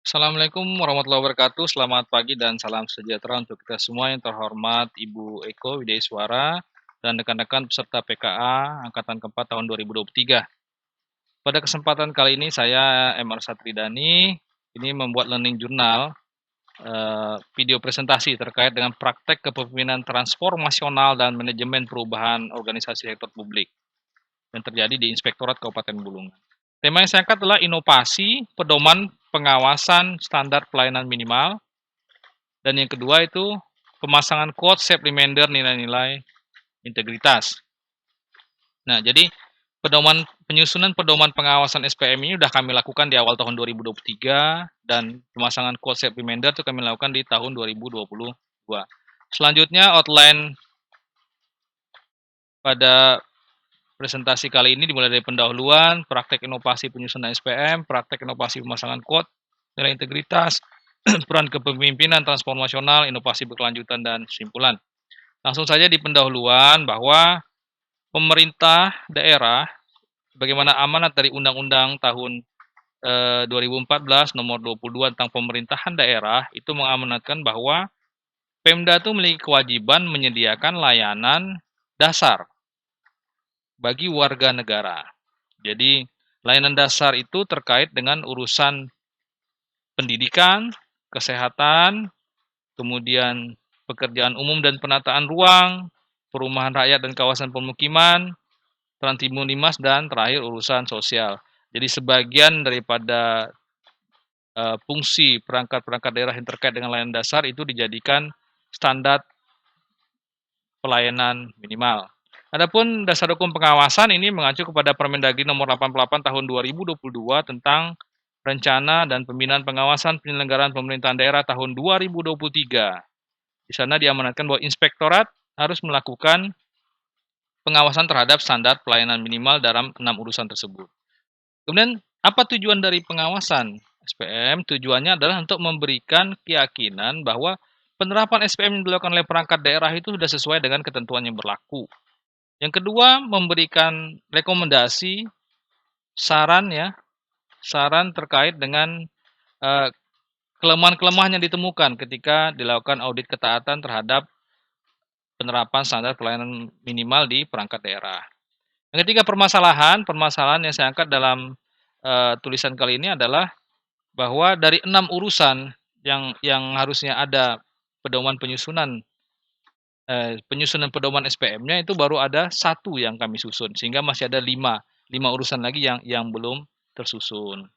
Assalamualaikum warahmatullahi wabarakatuh. Selamat pagi dan salam sejahtera untuk kita semua yang terhormat Ibu Eko Widiaswara dan rekan-rekan peserta PKA Angkatan keempat tahun 2023. Pada kesempatan kali ini saya MR Satridani ini membuat learning journal video presentasi terkait dengan praktek kepemimpinan transformasional dan manajemen perubahan organisasi sektor publik yang terjadi di Inspektorat Kabupaten Bulungan. Tema yang saya angkat adalah inovasi, pedoman pengawasan standar pelayanan minimal, dan yang kedua itu pemasangan quote safe reminder nilai-nilai integritas. Nah, jadi penyusunan pedoman pengawasan SPM ini sudah kami lakukan di awal tahun 2023 dan pemasangan quote safe reminder itu kami lakukan di tahun 2022. Selanjutnya outline pada presentasi kali ini dimulai dari pendahuluan, praktek inovasi penyusunan SPM, praktek inovasi pemasangan quote, nilai integritas, peran kepemimpinan transformasional, inovasi berkelanjutan, dan kesimpulan. Langsung saja di pendahuluan bahwa pemerintah daerah, bagaimana amanat dari Undang-Undang tahun 2014 nomor 22 tentang pemerintahan daerah, itu mengamanatkan bahwa Pemda itu memiliki kewajiban menyediakan layanan dasar bagi warga negara. Jadi, layanan dasar itu terkait dengan urusan pendidikan, kesehatan, kemudian pekerjaan umum dan penataan ruang, perumahan rakyat dan kawasan pemukiman, Transtimulimas, dan terakhir urusan sosial. Jadi sebagian daripada fungsi perangkat-perangkat daerah yang terkait dengan layanan dasar itu dijadikan standar pelayanan minimal. Adapun dasar hukum pengawasan ini mengacu kepada Permendagri nomor 88 tahun 2022 tentang rencana dan pembinaan pengawasan penyelenggaraan pemerintahan daerah tahun 2023. Di sana diamanatkan bahwa inspektorat harus melakukan pengawasan terhadap standar pelayanan minimal dalam 6 urusan tersebut. Kemudian, apa tujuan dari pengawasan SPM? Tujuannya adalah untuk memberikan keyakinan bahwa penerapan SPM yang dilakukan oleh perangkat daerah itu sudah sesuai dengan ketentuan yang berlaku. Yang kedua, memberikan rekomendasi, saran terkait dengan kelemahan-kelemahan yang ditemukan ketika dilakukan audit ketaatan terhadap penerapan standar pelayanan minimal di perangkat daerah. Yang ketiga, permasalahan yang saya angkat dalam tulisan kali ini adalah bahwa dari 6 urusan yang harusnya ada pedoman penyusunan pedoman SPM-nya itu baru ada 1 yang kami susun, sehingga masih ada 5 urusan lagi yang belum tersusun.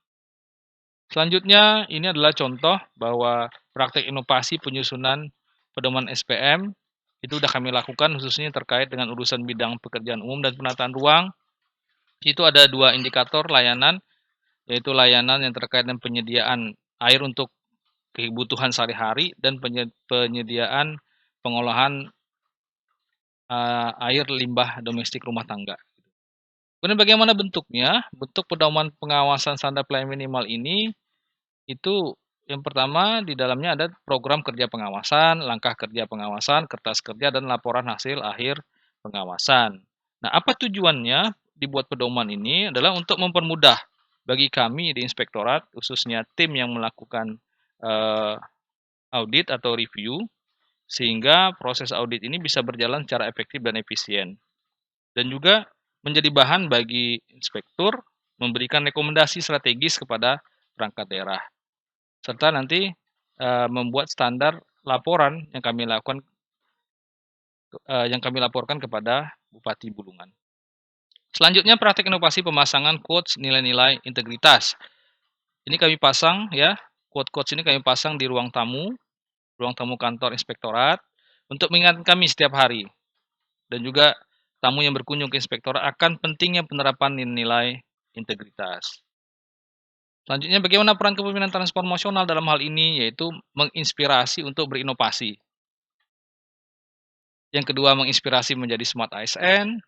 Selanjutnya, ini adalah contoh bahwa praktek inovasi penyusunan pedoman SPM itu sudah kami lakukan khususnya terkait dengan urusan bidang pekerjaan umum dan penataan ruang. Itu ada 2 indikator layanan, yaitu layanan yang terkait dengan penyediaan air untuk kebutuhan sehari-hari dan penyediaan pengolahan air limbah domestik rumah tangga. Kemudian bagaimana bentuknya? Bentuk pedoman pengawasan standar pelayanan minimal ini itu yang pertama di dalamnya ada program kerja pengawasan, langkah kerja pengawasan, kertas kerja, dan laporan hasil akhir pengawasan. Nah, apa tujuannya dibuat pedoman ini adalah untuk mempermudah bagi kami di inspektorat, khususnya tim yang melakukan audit atau review, sehingga proses audit ini bisa berjalan secara efektif dan efisien. Dan juga menjadi bahan bagi inspektur memberikan rekomendasi strategis kepada perangkat daerah. Serta nanti membuat standar laporan yang kami laporkan kepada Bupati Bulungan. Selanjutnya praktek inovasi pemasangan quotes nilai-nilai integritas. Ini kami pasang ya, quote-quotes ini kami pasang di ruang tamu kantor inspektorat untuk mengingatkan kami setiap hari. Dan juga tamu yang berkunjung ke inspektorat akan pentingnya penerapan nilai integritas. Selanjutnya, bagaimana peran kepemimpinan transformasional dalam hal ini, yaitu menginspirasi untuk berinovasi. Yang kedua, menginspirasi menjadi smart ASN,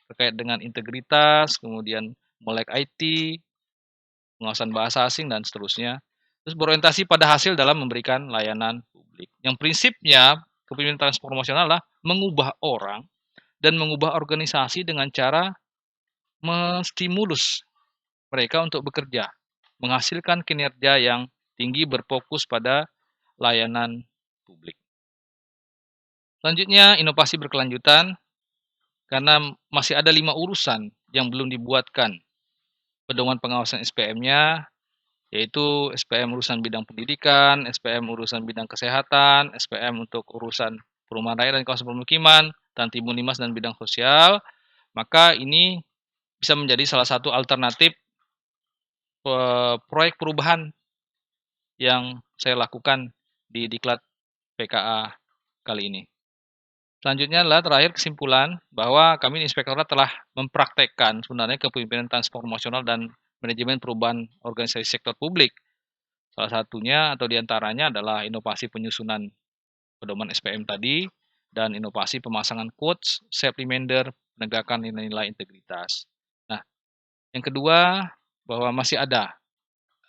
terkait dengan integritas, kemudian melek IT, pengawasan bahasa asing, dan seterusnya. Terus berorientasi pada hasil dalam memberikan layanan publik. Yang prinsipnya, kepemimpinan transformasional adalah mengubah orang dan mengubah organisasi dengan cara menstimulus mereka untuk bekerja, menghasilkan kinerja yang tinggi berfokus pada layanan publik. Selanjutnya, inovasi berkelanjutan, karena masih ada 5 urusan yang belum dibuatkan pedoman pengawasan SPM-nya, yaitu SPM urusan bidang pendidikan, SPM urusan bidang kesehatan, SPM untuk urusan perumahan rakyat dan kawasan permukiman, dan Timunimas dan bidang sosial, maka ini bisa menjadi salah satu alternatif proyek perubahan yang saya lakukan di Diklat PKA kali ini. Selanjutnya adalah terakhir kesimpulan bahwa kami di Inspektorat telah mempraktekkan sebenarnya kepemimpinan transformasional dan manajemen perubahan organisasi sektor publik. Salah satunya atau diantaranya adalah inovasi penyusunan pedoman SPM tadi dan inovasi pemasangan quotes, self reminder, penegakan nilai-nilai integritas. Nah, yang kedua bahwa masih ada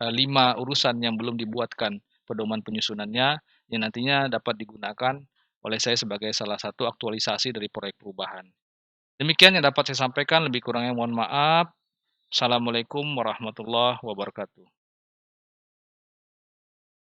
5 urusan yang belum dibuatkan pedoman penyusunannya yang nantinya dapat digunakan oleh saya sebagai salah satu aktualisasi dari proyek perubahan. Demikian yang dapat saya sampaikan, lebih kurangnya mohon maaf. Assalamualaikum warahmatullahi wabarakatuh.